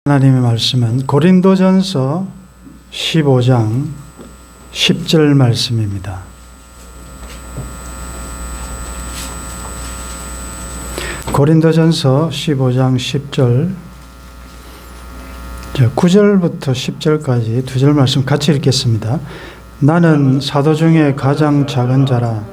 하나님의 말씀은 고린도전서 15장 10절 말씀입니다. 고린도전서 15장 10절 9절부터 10절까지 두 절 말씀 같이 읽겠습니다. 나는 사도 중에 가장 작은 자라.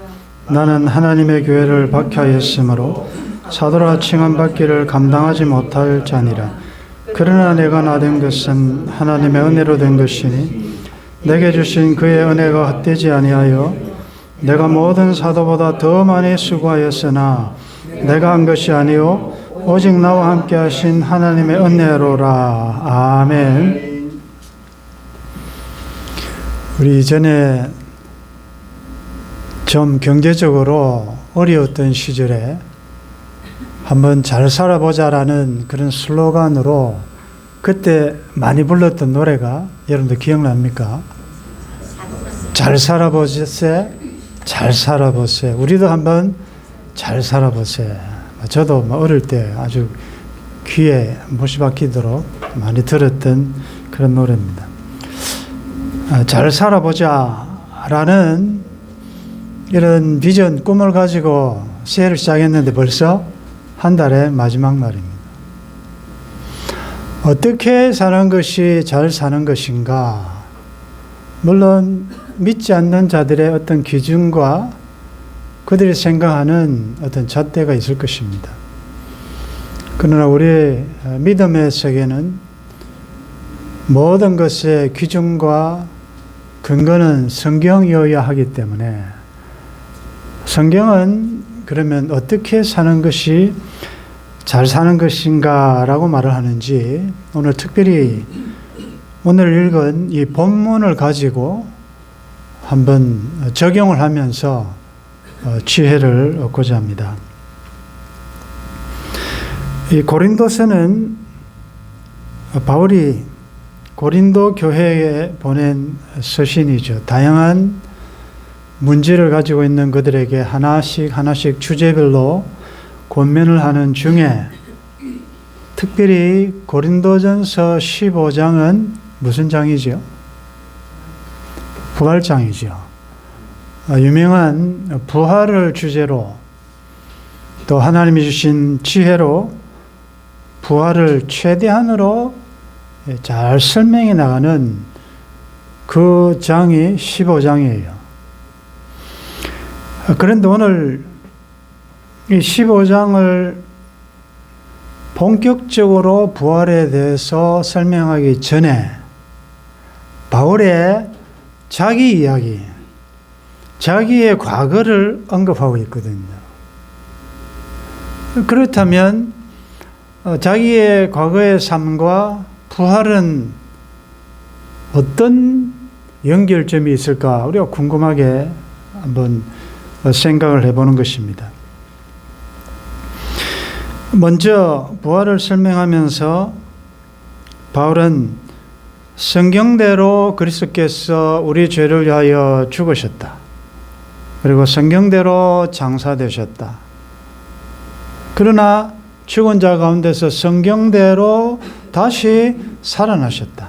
나는 하나님의 교회를 박해하였으므로 사도라 칭함받기를 감당하지 못할 자니라. 그러나 내가 나된 것은 하나님의 은혜로 된 것이니 내게 주신 그의 은혜가 헛되지 아니하여 내가 모든 사도보다 더 많이 수고하였으나 내가 한 것이 아니요 오직 나와 함께 하신 하나님의 은혜로라. 아멘. 우리 이전에 좀 경제적으로 어려웠던 시절에 한번 잘 살아보자라는 그런 슬로건으로 그때 많이 불렀던 노래가 여러분들 기억납니까? 잘 살아보세, 잘 살아보세. 우리도 한번 잘 살아보세. 저도 어릴 때 아주 귀에 못이 박히도록 많이 들었던 그런 노래입니다. 잘 살아보자라는 이런 비전, 꿈을 가지고 새해를 시작했는데 벌써 한 달의 마지막 날입니다. 어떻게 사는 것이 잘 사는 것인가? 물론 믿지 않는 자들의 어떤 기준과 그들이 생각하는 어떤 잣대가 있을 것입니다. 그러나 우리의 믿음의 세계는 모든 것의 기준과 근거는 성경이어야 하기 때문에 성경은 그러면 어떻게 사는 것이 잘 사는 것인가 라고 말을 하는지 오늘 특별히 오늘 읽은 이 본문을 가지고 한번 적용을 하면서 지혜를 얻고자 합니다. 이 고린도서는 바울이 고린도 교회에 보낸 서신이죠. 다양한 문제를 가지고 있는 그들에게 하나씩 주제별로 권면을 하는 중에 특별히 고린도전서 15장은 무슨 장이죠? 부활장이죠. 유명한 부활을 주제로 또 하나님이 주신 지혜로 부활을 최대한으로 잘 설명해 나가는 그 장이 15장이에요. 그런데 오늘 이 15장을 본격적으로 부활에 대해서 설명하기 전에 바울의 자기 이야기, 자기의 과거를 언급하고 있거든요. 그렇다면 자기의 과거의 삶과 부활은 어떤 연결점이 있을까? 우리가 궁금하게 한번 생각을 해보는 것입니다. 먼저 부활을 설명하면서 바울은 성경대로 그리스도께서 우리 죄를 위하여 죽으셨다. 그리고 성경대로 장사되셨다. 그러나 죽은 자 가운데서 성경대로 다시 살아나셨다.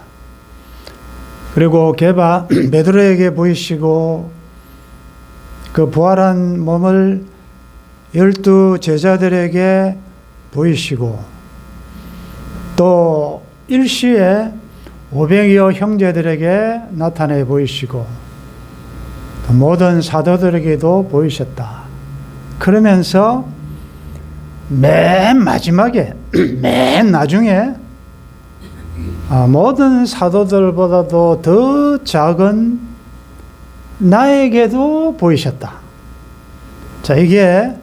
그리고 베드로에게 보이시고 그 부활한 몸을 12 제자들에게 보이시고 또 일시에 500여 형제들에게 나타내 보이시고 또 모든 사도들에게도 보이셨다. 그러면서 맨 마지막에 맨 나중에 모든 사도들보다도 더 작은 나에게도 보이셨다. 자, 이게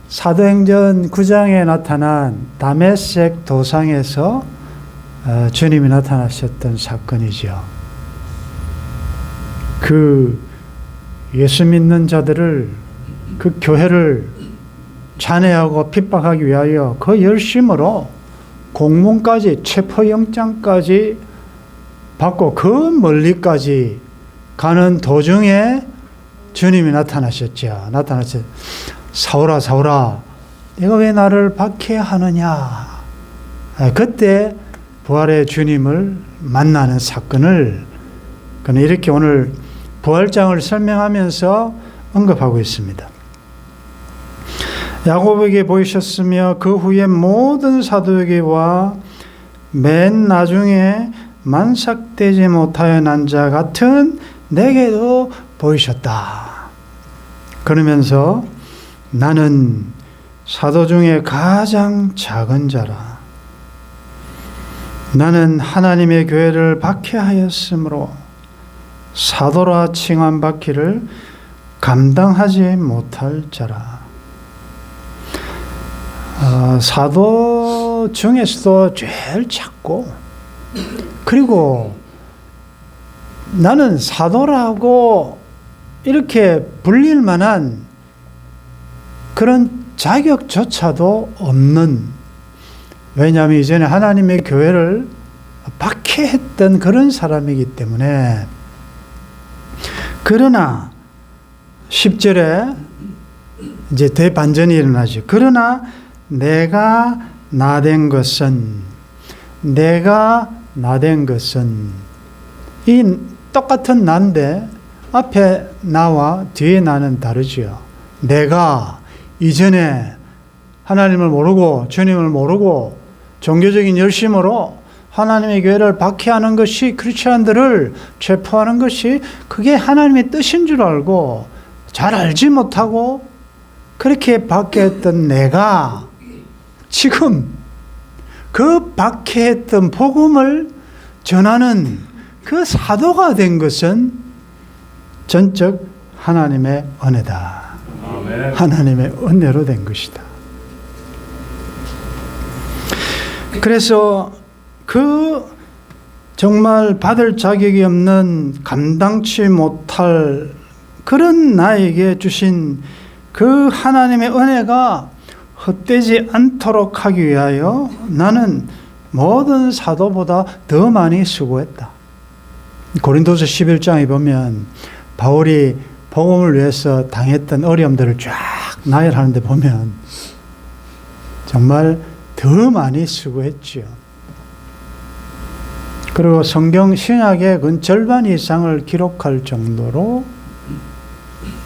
사도행전 9장에 나타난 다메섹 도상에서 주님이 나타나셨던 사건이죠. 그 예수 믿는 자들을, 그 교회를 잔해하고 핍박하기 위하여 그 열심으로 공문까지, 체포영장까지 받고 그 멀리까지 가는 도중에 주님이 나타나셨죠. 사울아, 사울아, 네가 왜 나를 박해하느냐? 그때 부활의 주님을 만나는 사건을 그는 이렇게 오늘 부활장을 설명하면서 언급하고 있습니다. 야곱에게 보이셨으며 그 후에 모든 사도에게와 맨 나중에 만삭되지 못하여 난 자 같은 내게도 보이셨다. 그러면서 나는 사도 중에 가장 작은 자라. 나는 하나님의 교회를 박해하였으므로 사도라 칭함받기를 감당하지 못할 자라. 사도 중에서도 제일 작고, 그리고 나는 사도라고 이렇게 불릴 만한 그런 자격조차도 없는, 왜냐하면 이전에 하나님의 교회를 박해했던 그런 사람이기 때문에. 그러나 10절에 이제 대반전이 일어나죠. 그러나 내가 나된 것은 이 똑같은 나인데 앞에 나와 뒤에 나는 다르지요. 내가 이전에 하나님을 모르고 주님을 모르고 종교적인 열심으로 하나님의 교회를 박해하는 것이, 크리스천들을 체포하는 것이 그게 하나님의 뜻인 줄 알고 잘 알지 못하고 그렇게 박해했던 내가 지금 그 박해했던 복음을 전하는 그 사도가 된 것은 전적 하나님의 은혜다. 아멘. 하나님의 은혜로 된 것이다. 그래서 그 정말 받을 자격이 없는, 감당치 못할 그런 나에게 주신 그 하나님의 은혜가 헛되지 않도록 하기 위하여 나는 모든 사도보다 더 많이 수고했다. 고린도서 11장에 보면 바울이 복음을 위해서 당했던 어려움들을 쫙 나열하는데 보면 정말 더 많이 수고했지요. 그리고 성경 신약의 그 절반 이상을 기록할 정도로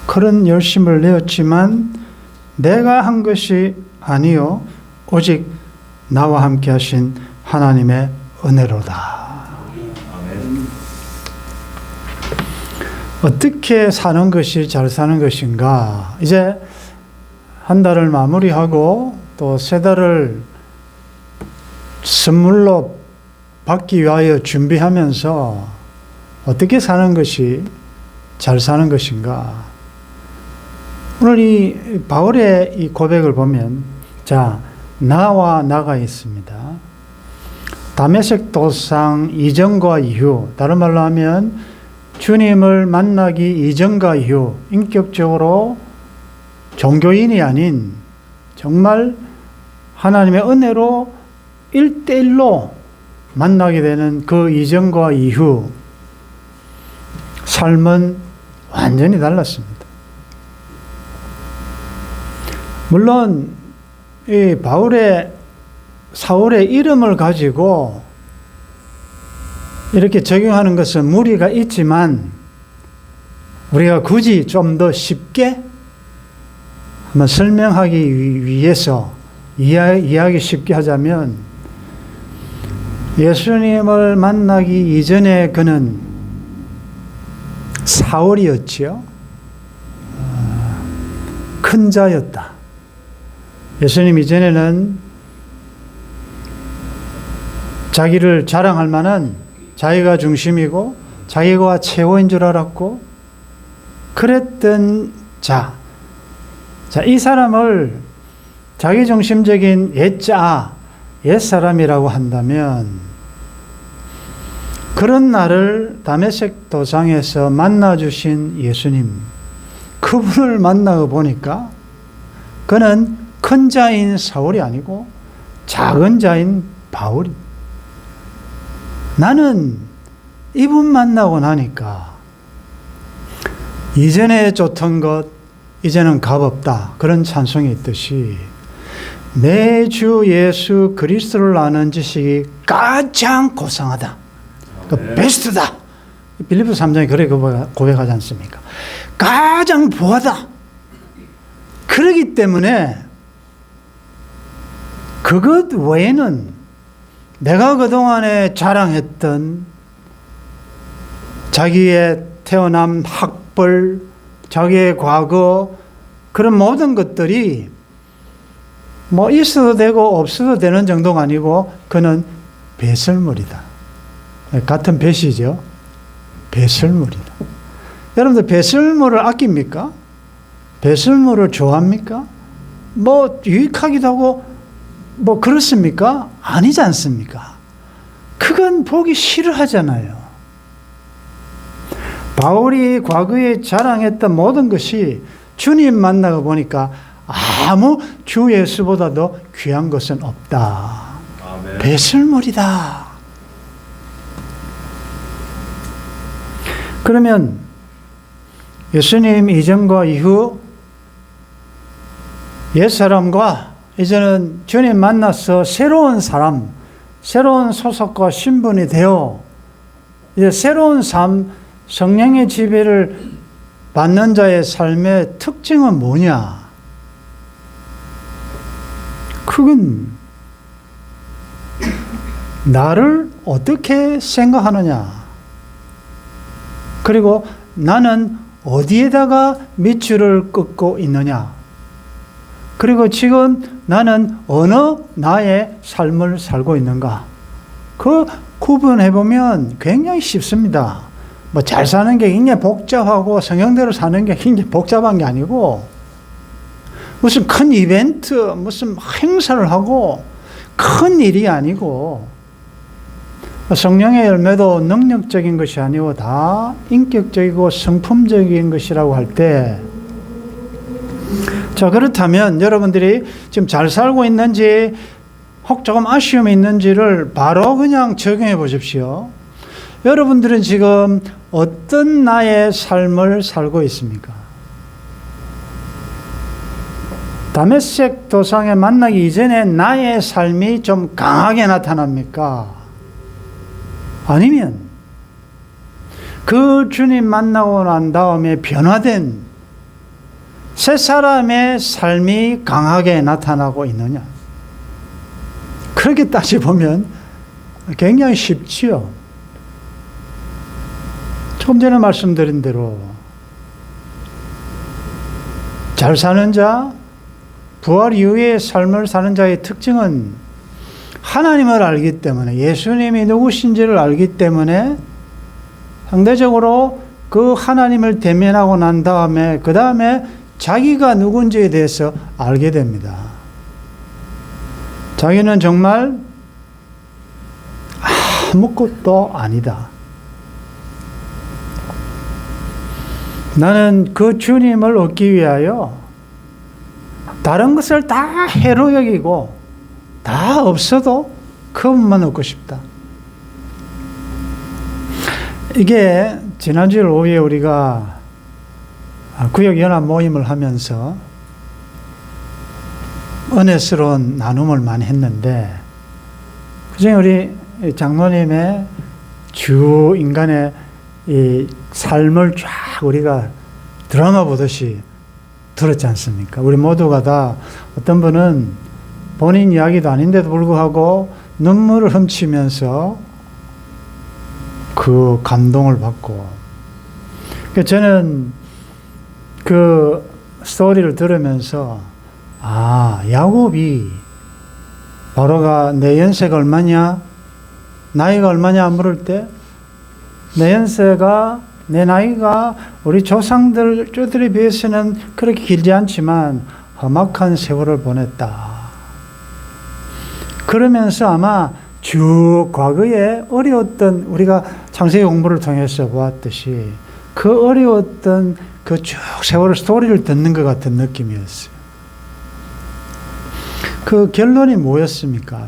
그런 열심을 내었지만 내가 한 것이 아니요 오직 나와 함께 하신 하나님의 은혜로다. 어떻게 사는 것이 잘 사는 것인가? 이제 한 달을 마무리하고 또 세 달을 선물로 받기 위하여 준비하면서 어떻게 사는 것이 잘 사는 것인가? 오늘 이 바울의 이 고백을 보면, 자, 나와 나가 있습니다. 다메섹 도상 이전과 이후, 다른 말로 하면 주님을 만나기 이전과 이후 인격적으로 종교인이 아닌 정말 하나님의 은혜로 1대1로 만나게 되는 그 이전과 이후 삶은 완전히 달랐습니다. 물론 이 사울의 이름을 가지고 이렇게 적용하는 것은 무리가 있지만 우리가 굳이 좀 더 쉽게 한번 설명하기 위해서 이야기 쉽게 하자면, 예수님을 만나기 이전에 그는 사울이었지요. 큰 자였다. 예수님 이전에는 자기를 자랑할 만한 자기가 중심이고 자기가 최고인 줄 알았고 그랬던 자, 이 사람을 자기중심적인 옛사람이라고 한다면, 그런 나를 다메섹 도상에서 만나주신 예수님, 그분을 만나고 보니까 그는 큰 자인 사울이 아니고 작은 자인 바울이. 나는 이분 만나고 나니까 이전에 좋던 것 이제는 값없다, 그런 찬송이 있듯이 내 주 예수 그리스도를 아는 지식이 가장 고상하다. 베스트다. 빌립보서 3장에 그렇게 고백하지 않습니까? 가장 보하다. 그렇기 때문에 그것 외에는 내가 그동안에 자랑했던 자기의 태어남 학벌, 자기의 과거, 그런 모든 것들이 뭐 있어도 되고 없어도 되는 정도가 아니고 그는 배설물이다. 같은 배시죠. 배설물이다. 여러분들 배설물을 아낍니까? 배설물을 좋아합니까? 뭐 유익하기도 하고 뭐 그렇습니까? 아니지 않습니까? 그건 보기 싫어하잖아요. 바울이 과거에 자랑했던 모든 것이 주님 만나고 보니까 아무 주 예수보다도 귀한 것은 없다. 아멘. 배설물이다. 그러면 예수님 이전과 이후 옛사람과 이제는 주님 만나서 새로운 사람, 새로운 소속과 신분이 되어 이제 새로운 삶, 성령의 지배를 받는 자의 삶의 특징은 뭐냐? 그건 나를 어떻게 생각하느냐? 그리고 나는 어디에다가 밑줄을 긋고 있느냐? 그리고 지금 나는 어느 나의 삶을 살고 있는가? 그 구분해보면 굉장히 쉽습니다. 뭐 잘 사는 게 굉장히 복잡하고 성경대로 사는 게 굉장히 복잡한 게 아니고 무슨 큰 이벤트, 무슨 행사를 하고 큰 일이 아니고 성령의 열매도 능력적인 것이 아니고 다 인격적이고 성품적인 것이라고 할 때, 자, 그렇다면 여러분들이 지금 잘 살고 있는지 혹 조금 아쉬움이 있는지를 바로 그냥 적용해 보십시오. 여러분들은 지금 어떤 나의 삶을 살고 있습니까? 다메섹 도상에 만나기 이전에 나의 삶이 좀 강하게 나타납니까? 아니면 그 주님 만나고 난 다음에 변화된 새 사람의 삶이 강하게 나타나고 있느냐? 그렇게 따져보면 굉장히 쉽지요. 조금 전에 말씀드린 대로 잘 사는 자, 부활 이후의 삶을 사는 자의 특징은 하나님을 알기 때문에, 예수님이 누구신지를 알기 때문에 상대적으로 그 하나님을 대면하고 난 다음에 그 다음에 자기가 누군지에 대해서 알게 됩니다. 자기는 정말 아무것도 아니다. 나는 그 주님을 얻기 위하여 다른 것을 다 해로 여기고 다 없어도 그것만 얻고 싶다. 이게 지난주 오후에 우리가 구역연합 모임을 하면서 은혜스러운 나눔을 많이 했는데, 그중에 우리 장로님의 주 인간의 이 삶을 쫙 우리가 드라마 보듯이 들었지 않습니까? 우리 모두가 다 어떤 분은 본인 이야기도 아닌데도 불구하고 눈물을 훔치면서 그 감동을 받고, 저는 그 스토리를 들으면서 야곱이 바로가 내 연세가 얼마냐, 나이가 얼마냐 물을 때 내 나이가 우리 조상들에 비해서는 그렇게 길지 않지만 험악한 세월을 보냈다. 그러면서 아마 쭉 과거에 어려웠던, 우리가 창세기 공부를 통해서 보았듯이 그 어려웠던 그 쭉 세월의 스토리를 듣는 것 같은 느낌이었어요. 그 결론이 뭐였습니까?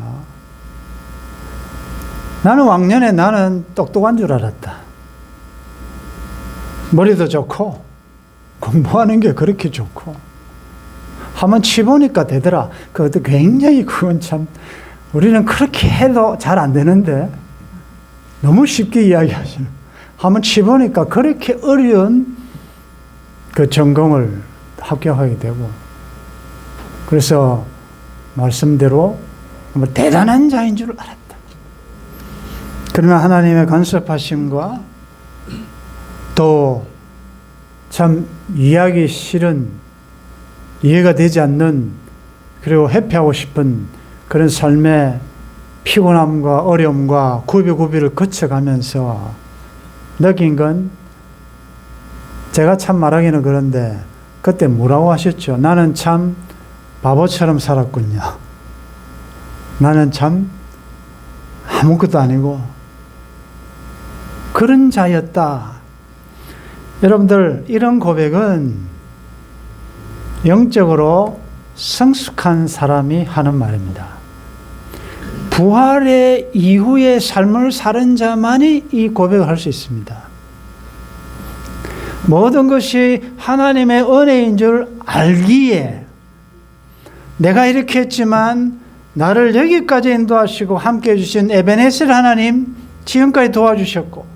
나는 똑똑한 줄 알았다. 머리도 좋고 공부하는 게 그렇게 좋고 한번 치보니까 되더라. 그것도 굉장히 그건 참 우리는 그렇게 해도 잘 안 되는데 너무 쉽게 이야기하시는. 한번 치보니까 그렇게 어려운 그 전공을 합격하게 되고, 그래서 말씀대로 정말 대단한 자인 줄 알았다. 그러나 하나님의 간섭하심과 또 참 이해하기 싫은, 이해가 되지 않는, 그리고 회피하고 싶은 그런 삶의 피곤함과 어려움과 구비구비를 거쳐가면서 느낀 건, 제가 참 말하기는 그런데 그때 뭐라고 하셨죠? 나는 참 바보처럼 살았군요. 나는 참 아무것도 아니고 그런 자였다. 여러분들, 이런 고백은 영적으로 성숙한 사람이 하는 말입니다. 부활의 이후의 삶을 사는 자만이 이 고백을 할 수 있습니다. 모든 것이 하나님의 은혜인 줄 알기에, 내가 이렇게 했지만 나를 여기까지 인도하시고 함께 해주신 에베네셀 하나님, 지금까지 도와주셨고,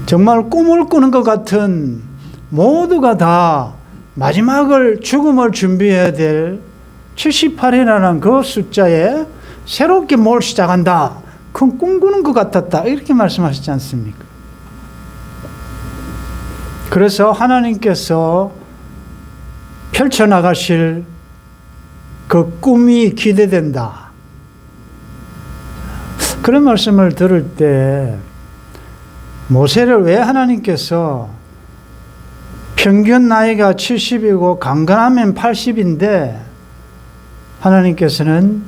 정말 꿈을 꾸는 것 같은, 모두가 다 마지막을, 죽음을 준비해야 될 78이라는 그 숫자에 새롭게 뭘 시작한다, 큰 꿈 꾸는 것 같았다, 이렇게 말씀하시지 않습니까? 그래서 하나님께서 펼쳐나가실 그 꿈이 기대된다. 그런 말씀을 들을 때 모세를 왜 하나님께서 평균 나이가 70이고 강건하면 80인데 하나님께서는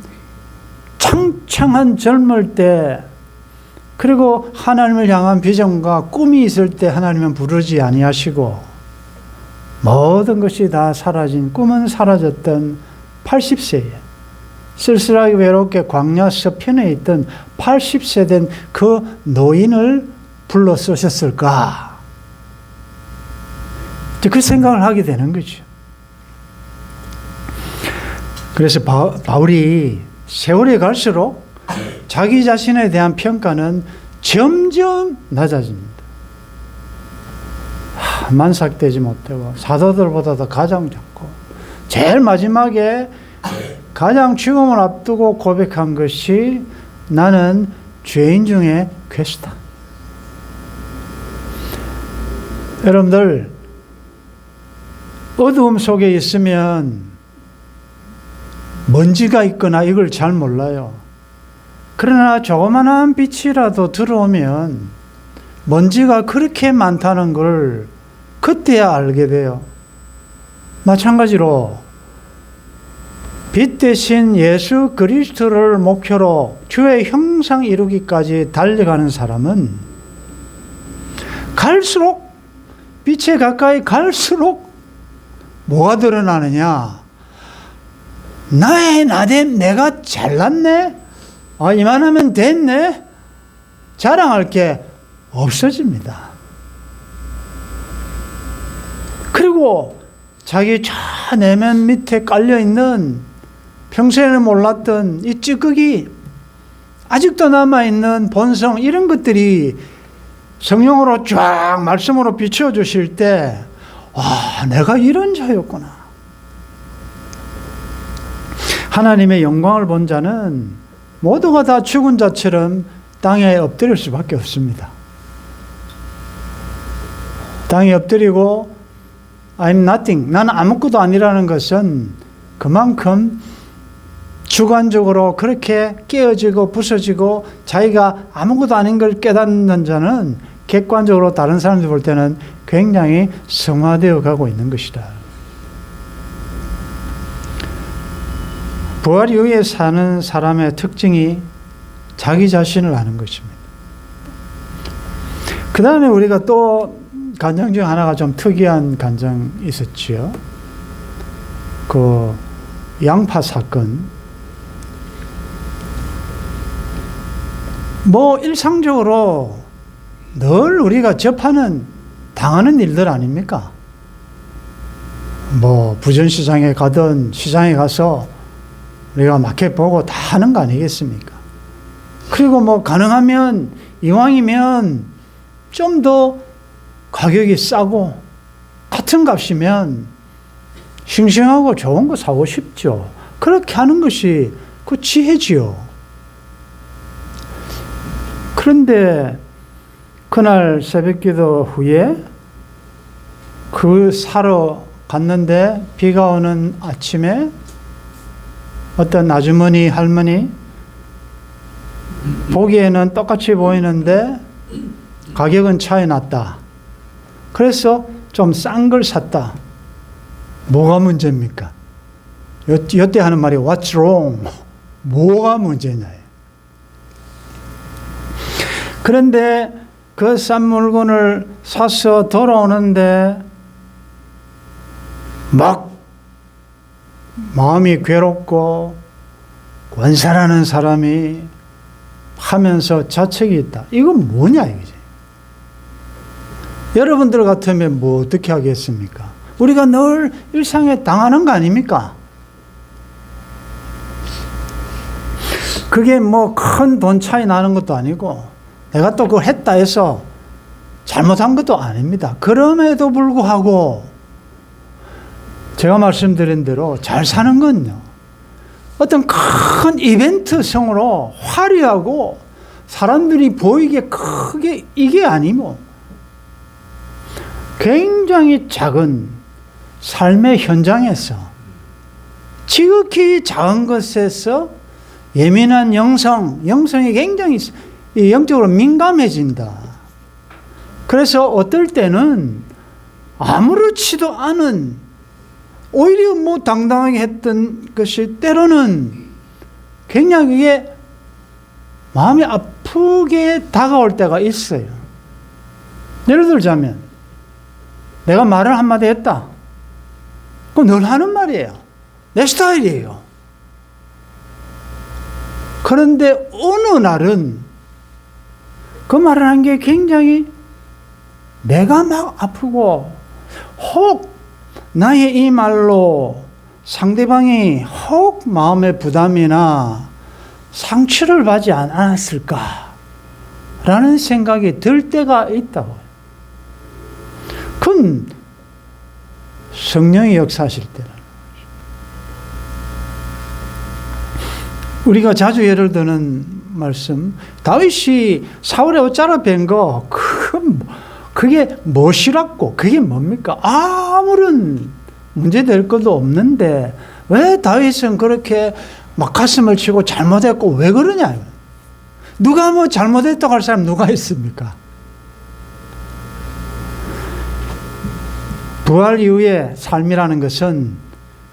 창창한 젊을 때, 그리고 하나님을 향한 비전과 꿈이 있을 때 하나님은 부르지 아니하시고, 모든 것이 다 사라진, 꿈은 사라졌던 80세에 쓸쓸하게 외롭게 광야 서편에 있던 80세 된 그 노인을 불러 쓰셨을까? 그 생각을 하게 되는 거죠. 그래서 바울이 세월이 갈수록 자기 자신에 대한 평가는 점점 낮아집니다. 만삭되지 못하고 사도들보다도 가장 작고, 제일 마지막에 가장 죽음을 앞두고 고백한 것이 나는 죄인 중에 괴수다. 여러분들, 어두움 속에 있으면 먼지가 있거나 이걸 잘 몰라요. 그러나 조그만한 빛이라도 들어오면 먼지가 그렇게 많다는 걸 그때야 알게 돼요. 마찬가지로 빛 대신 예수 그리스도를 목표로 주의 형상 이루기까지 달려가는 사람은 갈수록, 빛에 가까이 갈수록 뭐가 드러나느냐? 나의 나됨, 내가 잘났네? 이만하면 됐네? 자랑할 게 없어집니다. 그리고 자기 저 내면 밑에 깔려있는, 평소에는 몰랐던 이 찌꺼기, 아직도 남아있는 본성, 이런 것들이 성령으로 쫙 말씀으로 비춰주실 때, 내가 이런 자였구나. 하나님의 영광을 본 자는 모두가 다 죽은 자처럼 땅에 엎드릴 수밖에 없습니다. 땅에 엎드리고 I'm nothing, 나는 아무것도 아니라는 것은 그만큼 주관적으로 그렇게 깨어지고 부서지고 자기가 아무것도 아닌 걸 깨닫는 자는 객관적으로 다른 사람들 볼 때는 굉장히 성화되어 가고 있는 것이다. 부활 이후에 사는 사람의 특징이 자기 자신을 아는 것입니다. 그 다음에 우리가 또 간증 중 하나가 좀 특이한 간증이 있었지요. 그 양파 사건. 일상적으로 늘 우리가 접하는, 당하는 일들 아닙니까? 뭐 부전시장에 가든 시장에 가서 우리가 마켓 보고 다 하는 거 아니겠습니까? 그리고 뭐 가능하면 이왕이면 좀 더 가격이 싸고 같은 값이면 싱싱하고 좋은 거 사고 싶죠. 그렇게 하는 것이 그 지혜지요. 그런데 그날 새벽기도 후에 그 사러 갔는데 비가 오는 아침에 어떤 아주머니, 할머니 보기에는 똑같이 보이는데 가격은 차이 났다. 그래서 좀 싼 걸 샀다. 뭐가 문제입니까? 여태 하는 말이 What's wrong? 뭐가 문제냐. 그런데 그 싼 물건을 사서 돌아오는데 막 마음이 괴롭고 권사라는 사람이 하면서 자책이 있다. 이건 뭐냐 이거지. 여러분들 같으면 뭐 어떻게 하겠습니까? 우리가 늘 일상에 당하는 거 아닙니까? 그게 뭐 큰 돈 차이 나는 것도 아니고 내가 또 그걸 했다 해서 잘못한 것도 아닙니다. 그럼에도 불구하고 제가 말씀드린 대로 잘 사는 건요, 어떤 큰 이벤트성으로 화려하고 사람들이 보이게 크게 이게 아니고 굉장히 작은 삶의 현장에서 지극히 작은 것에서 예민한 영성이 굉장히 영적으로 민감해진다. 그래서 어떨 때는 아무렇지도 않은, 오히려 뭐 당당하게 했던 것이 때로는 굉장히 그게 마음이 아프게 다가올 때가 있어요. 예를 들자면 내가 말을 한마디 했다. 그건 늘 하는 말이에요. 내 스타일이에요. 그런데 어느 날은 그 말을 한 게 굉장히 내가 막 아프고 혹 나의 이 말로 상대방이 혹 마음의 부담이나 상처를 받지 않았을까라는 생각이 들 때가 있다고요. 그건 성령이 역사하실 때라는 거죠. 우리가 자주 예를 드는 말씀, 다윗이 사울의 옷자락 뺀 거, 그게 무엇이랍고 그게 뭡니까? 아무런 문제될 것도 없는데 왜 다윗은 그렇게 막 가슴을 치고 잘못했고 왜 그러냐? 누가 뭐 잘못했다고 할 사람 누가 있습니까? 부활 이후의 삶이라는 것은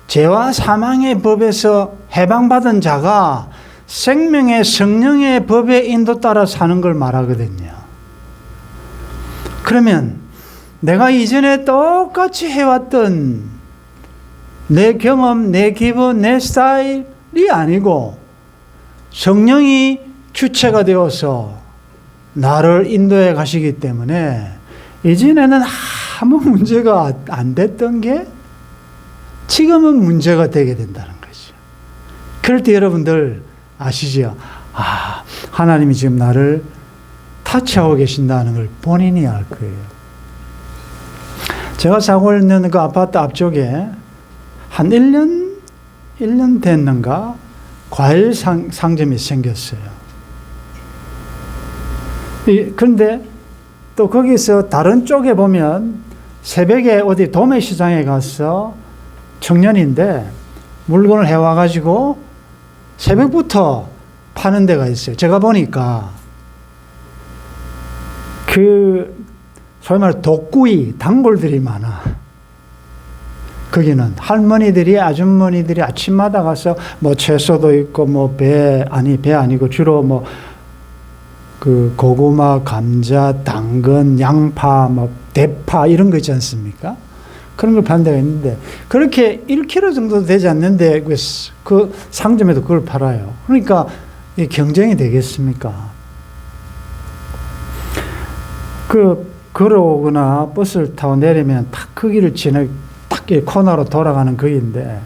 죄와 사망의 법에서 해방받은 자가 생명의 성령의 법의 인도 따라 사는 걸 말하거든요. 그러면 내가 이전에 똑같이 해왔던 내 경험, 내 기분, 내 스타일이 아니고 성령이 주체가 되어서 나를 인도해 가시기 때문에 이전에는 아무 문제가 안 됐던 게 지금은 문제가 되게 된다는 거죠. 그럴 때 여러분들 아시죠? 하나님이 지금 나를 타치하고 계신다는 걸 본인이 알 거예요. 제가 살고 있는 그 아파트 앞쪽에 한 1년 됐는가 과일 상점이 생겼어요. 그런데 또 거기서 다른 쪽에 보면 새벽에 어디 도매시장에 가서 청년인데 물건을 해와가지고 새벽부터 파는 데가 있어요. 제가 보니까 소위 말해 독구이 단골들이 많아. 거기는 할머니들이, 아주머니들이 아침마다 가서 뭐 채소도 있고 뭐 배 아니고 주로 뭐 그 고구마, 감자, 당근, 양파, 뭐 대파 이런 거 있지 않습니까? 그런 걸 파는 데가 있는데 그렇게 1kg 정도 되지 않는데 그 상점에도 그걸 팔아요. 그러니까 이 경쟁이 되겠습니까? 걸어오거나 버스를 타고 내리면 딱 그 길을 딱 코너로 돌아가는 거기인데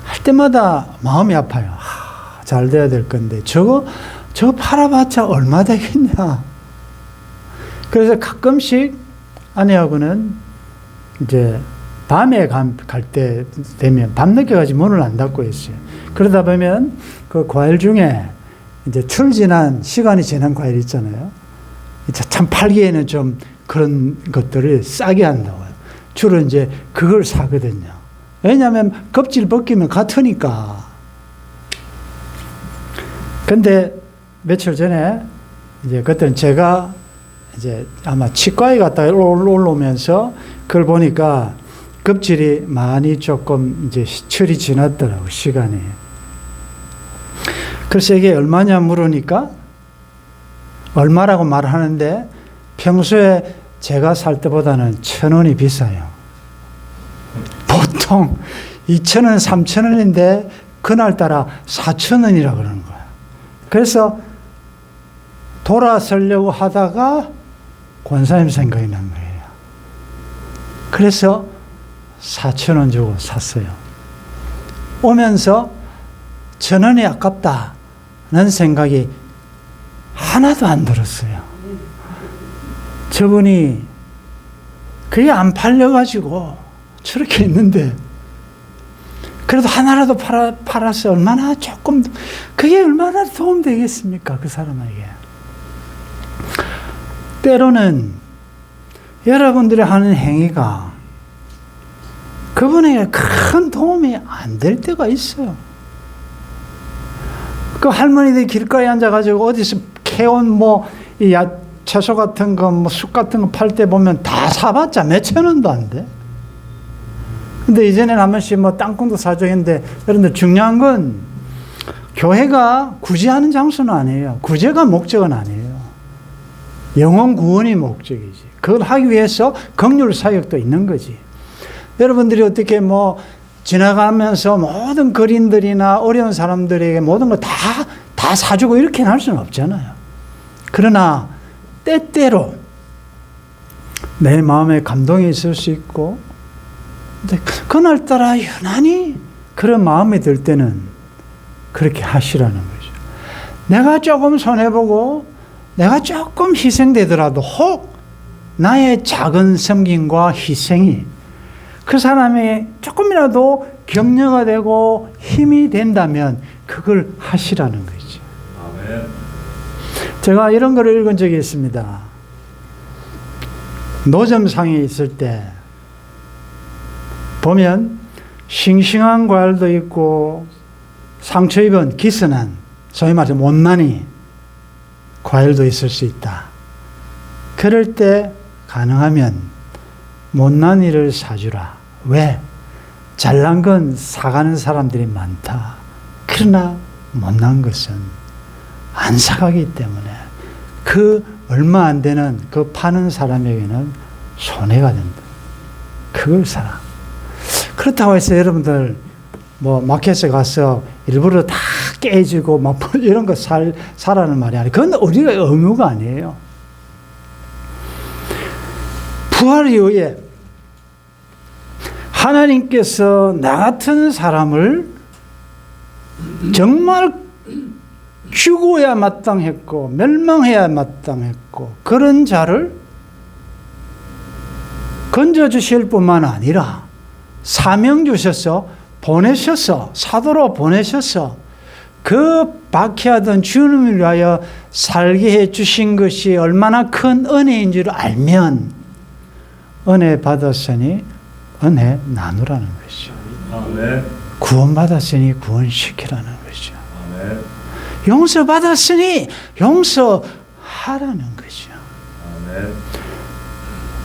할 때마다 마음이 아파요. 잘 돼야 될 건데 저거 팔아봤자 얼마 되겠냐. 그래서 가끔씩 아내하고는 이제 밤에 갈 때 되면 밤늦게까지 문을 안 닫고 있어요. 그러다 보면 그 과일 중에 이제 시간이 지난 과일 있잖아요. 참 팔기에는 좀 그런 것들을 싸게 한다고요. 주로 이제 그걸 사거든요. 왜냐하면 껍질 벗기면 같으니까. 근데 며칠 전에 이제 그때는 제가 이제 아마 치과에 갔다가 올라오면서 그걸 보니까 껍질이 많이 조금 이제 철이 지났더라고, 시간이. 그래서 이게 얼마냐 물으니까 얼마라고 말하는데 평소에 제가 살 때보다는 1,000원이 비싸요. 보통 2,000원, 3,000원인데 그날따라 4,000원이라 그러는 거예요. 그래서 돌아서려고 하다가 권사님 생각이 난 거예요. 그래서 4,000원 주고 샀어요. 오면서 1,000원이 아깝다는 생각이 하나도 안 들었어요. 저분이 그게 안 팔려가지고 저렇게 있는데 그래도 하나라도 팔아서 얼마나 조금, 그게 얼마나 도움되겠습니까? 그 사람에게. 때로는 여러분들이 하는 행위가 그분에게 큰 도움이 안 될 때가 있어요. 그 할머니들이 길가에 앉아가지고 어디서 캐온 이 채소 같은 거, 쑥 같은 거 팔 때 보면 다 사봤자 몇천 원도 안 돼. 근데 이전에는 한 번씩 땅콩도 사줘 했는데, 여러분들 중요한 건 교회가 구제하는 장소는 아니에요. 구제가 목적은 아니에요. 영혼 구원이 목적이지. 그걸 하기 위해서 긍휼 사역도 있는 거지. 여러분들이 어떻게 지나가면서 모든 거린들이나 어려운 사람들에게 모든 거 다 사주고 이렇게는 할 수는 없잖아요. 그러나 때때로 내 마음에 감동이 있을 수 있고, 근데 그날따라 유난히 그런 마음이 들 때는 그렇게 하시라는 거죠. 내가 조금 손해보고 내가 조금 희생되더라도 혹 나의 작은 섬김과 희생이 그 사람의 조금이라도 격려가 되고 힘이 된다면 그걸 하시라는 거죠. 아멘. 제가 이런 걸 읽은 적이 있습니다. 노점상에 있을 때 보면 싱싱한 과일도 있고 상처 입은 기스난, 소위 말해서 못난이 과일도 있을 수 있다. 그럴 때 가능하면 못난이를 사주라. 왜? 잘난 건 사가는 사람들이 많다. 그러나 못난 것은 안 사가기 때문에 그 얼마 안 되는 그 파는 사람에게는 손해가 된다. 그걸 사라. 그렇다고 해서 여러분들 마켓에 가서 일부러 다 깨지고 이런 거 사라는 말이 아니에요. 그건 우리가 의무가 아니에요. 부활 이후에 하나님께서 나 같은 사람을 정말 죽어야 마땅했고 멸망해야 마땅했고 그런 자를 건져주실 뿐만 아니라 사명 주셔서 보내셔서 사도로 보내셔서 그 박해하던 주님을 위하여 살게 해주신 것이 얼마나 큰 은혜인 줄 알면 은혜 받았으니 은혜 나누라는 것이죠. 아멘. 구원받았으니 구원시키라는 것이죠. 아멘. 용서받았으니 용서하라는 것이죠. 아멘.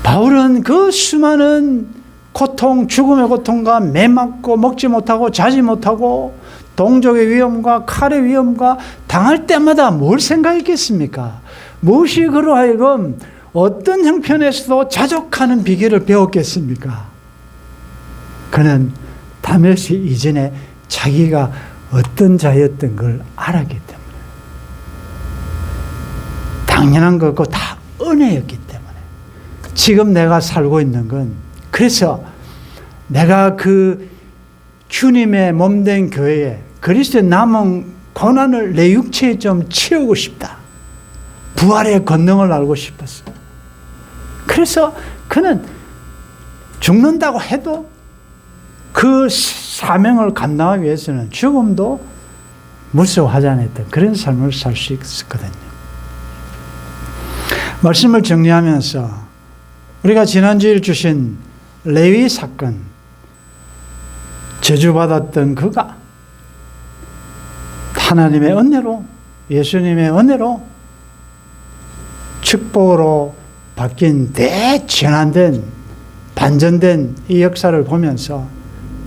바울은 그 수많은 고통, 죽음의 고통과 매맞고 먹지 못하고 자지 못하고 동족의 위험과 칼의 위험과 당할 때마다 뭘 생각했겠습니까? 무엇이 그로 하여금 어떤 형편에서도 자족하는 비결을 배웠겠습니까? 그는 다메섹 이전에 자기가 어떤 자였던 걸 알았기 때문에 당연한 거고 다 은혜였기 때문에 지금 내가 살고 있는 건 그래서 내가 그 주님의 몸된 교회에 그리스도의 남은 고난을 내 육체에 좀 채우고 싶다. 부활의 권능을 알고 싶었어. 그래서 그는 죽는다고 해도 그 사명을 감당하기 위해서는 죽음도 무서워하지 않았던 그런 삶을 살 수 있었거든요. 말씀을 정리하면서 우리가 지난주에 주신 레위 사건, 저주받았던 그가 하나님의 은혜로, 예수님의 은혜로 축복으로 바뀐 대전환된 반전된 이 역사를 보면서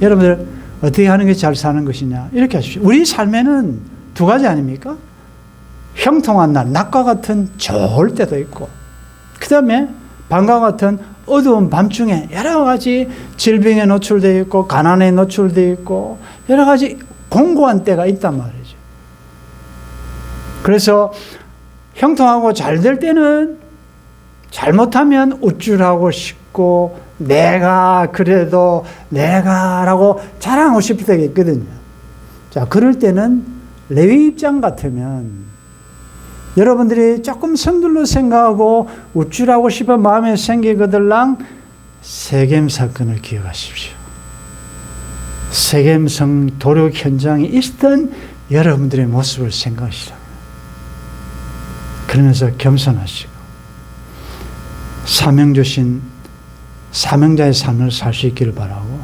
여러분들 어떻게 하는 게 잘 사는 것이냐 이렇게 하십시오. 우리 삶에는 두 가지 아닙니까? 형통한 날, 낮과 같은 좋을 때도 있고, 그 다음에 밤과 같은 어두운 밤중에 여러 가지 질병에 노출되어 있고 가난에 노출되어 있고 여러 가지 공고한 때가 있단 말이죠. 그래서 형통하고 잘 될 때는 잘못하면 우쭐하고 싶고 내가 그래도 내가라고 자랑하고 싶을 때가 있거든요. 자, 그럴 때는 레위 입장 같으면 여러분들이 조금 서둘러 생각하고 우쭐하고 싶은 마음에 생기거들랑 세겜 사건을 기억하십시오. 세겜성 도륙 현장에 있었던 여러분들의 모습을 생각하시라고요. 그러면서 겸손하시고 사명 주신 사명자의 삶을 살 수 있기를 바라고,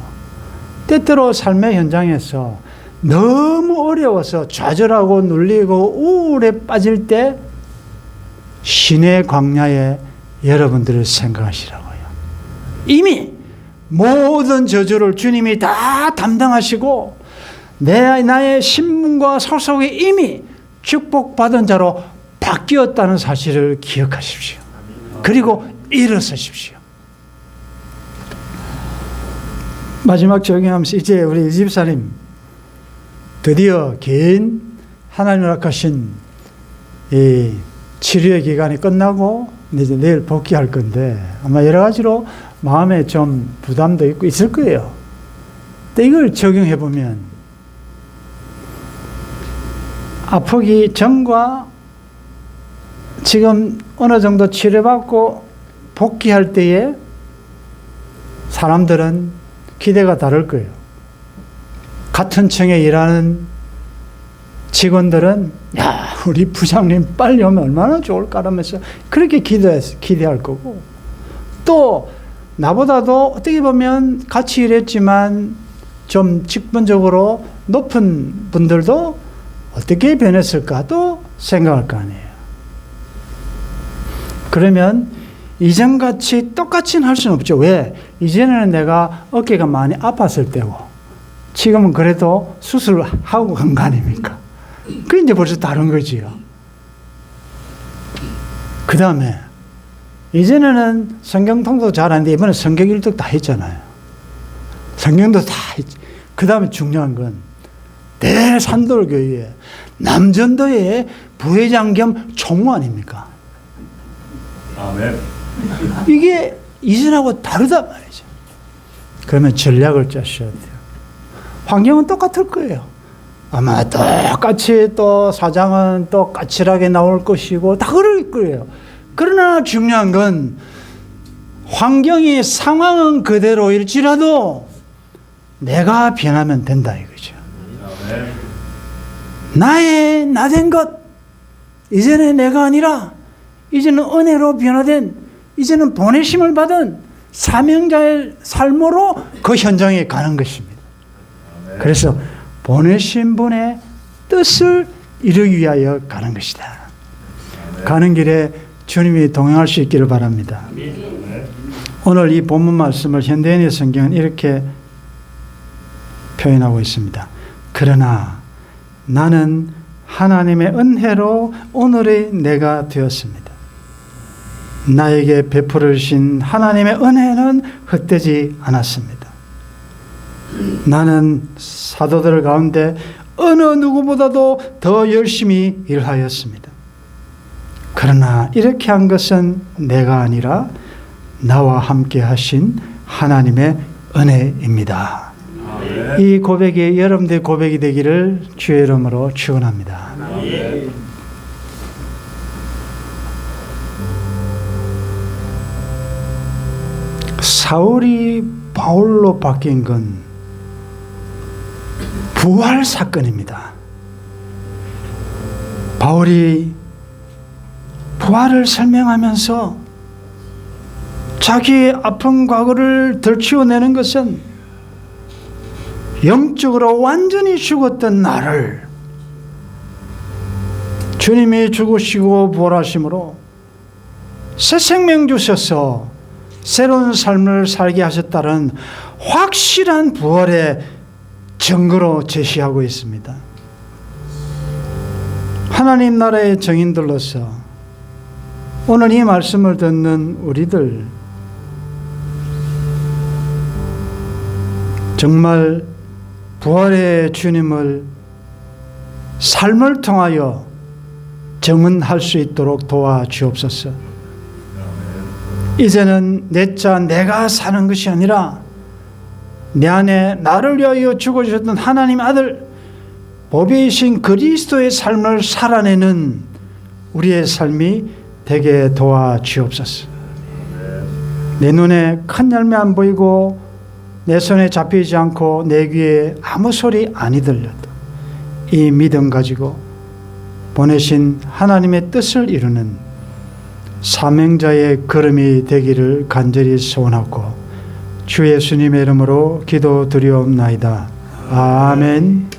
때때로 삶의 현장에서 너무 어려워서 좌절하고 눌리고 우울에 빠질 때 신의 광야에 여러분들을 생각하시라고요. 이미 모든 저주를 주님이 다 담당하시고 나의 신분과 소속이 이미 축복받은 자로 바뀌었다는 사실을 기억하십시오. 그리고 일어서십시오. 마지막 적용하면서 이제 우리 집사님 드디어 긴 하나님 허락하신 이 치료의 기간이 끝나고 이제 내일 복귀할 건데 아마 여러 가지로 마음에 좀 부담도 있고 있을 거예요. 근데 이걸 적용해 보면 아프기 전과 지금 어느 정도 치료받고 복귀할 때에 사람들은 기대가 다를 거예요. 같은 층에 일하는 직원들은 야, 우리 부장님 빨리 오면 얼마나 좋을까라면서 그렇게 기대할 거고, 또 나보다도 어떻게 보면 같이 일했지만 좀 직분적으로 높은 분들도 어떻게 변했을까도 생각할 거 아니에요. 그러면 이전같이 똑같이는 할 수는 없죠. 왜? 이전에는 내가 어깨가 많이 아팠을 때고 지금은 그래도 수술을 하고 간 거 아닙니까? 그게 이제 벌써 다른 거지요. 그 다음에 이전에는 성경통도 잘하는데 이번에 성경 일독 다 했잖아요. 성경도 다 했지. 그 다음에 중요한 건 대산돌교회 남전도의 부회장 겸 총무 아닙니까? 아멘. 이게 이전하고 다르단 말이죠. 그러면 전략을 짜셔야 돼요. 환경은 똑같을 거예요. 아마 똑같이 또 사장은 또 까칠하게 나올 것이고 다 그럴 거예요. 그러나 중요한 건 환경이 상황은 그대로일지라도 내가 변하면 된다 이거죠. 나의 나된 것, 이제는 내가 아니라 이제는 은혜로 변화된, 이제는 보내심을 받은 사명자의 삶으로 그 현장에 가는 것입니다. 그래서 보내신 분의 뜻을 이루기 위하여 가는 것이다. 가는 길에 주님이 동행할 수 있기를 바랍니다. 오늘 이 본문 말씀을 현대인의 성경은 이렇게 표현하고 있습니다. 그러나 나는 하나님의 은혜로 오늘의 내가 되었습니다. 나에게 베풀어 주신 하나님의 은혜는 헛되지 않았습니다. 나는 사도들 가운데 어느 누구보다도 더 열심히 일하였습니다. 그러나 이렇게 한 것은 내가 아니라 나와 함께 하신 하나님의 은혜입니다. 아멘. 이 고백이 여러분들의 고백이 되기를 주의 이름으로 축원합니다. 아멘. 사울이 바울로 바뀐 건 부활 사건입니다. 바울이 부활을 설명하면서 자기의 아픈 과거를 들추어내는 것은 영적으로 완전히 죽었던 나를 주님이 죽으시고 부활하심으로 새 생명 주셔서 새로운 삶을 살게 하셨다는 확실한 부활의 증거로 제시하고 있습니다. 하나님 나라의 증인들로서 오늘 이 말씀을 듣는 우리들 정말 부활의 주님을 삶을 통하여 증언할 수 있도록 도와주옵소서. 이제는 내 자 내가 사는 것이 아니라 내 안에 나를 위하여 죽어주셨던 하나님 아들 보배이신 그리스도의 삶을 살아내는 우리의 삶이 되게 도와주옵소서. 내 눈에 큰 열매 안 보이고 내 손에 잡히지 않고 내 귀에 아무 소리 아니 들려도 이 믿음 가지고 보내신 하나님의 뜻을 이루는 사명자의 걸음이 되기를 간절히 소원하고 주 예수님의 이름으로 기도드리옵나이다. 아멘.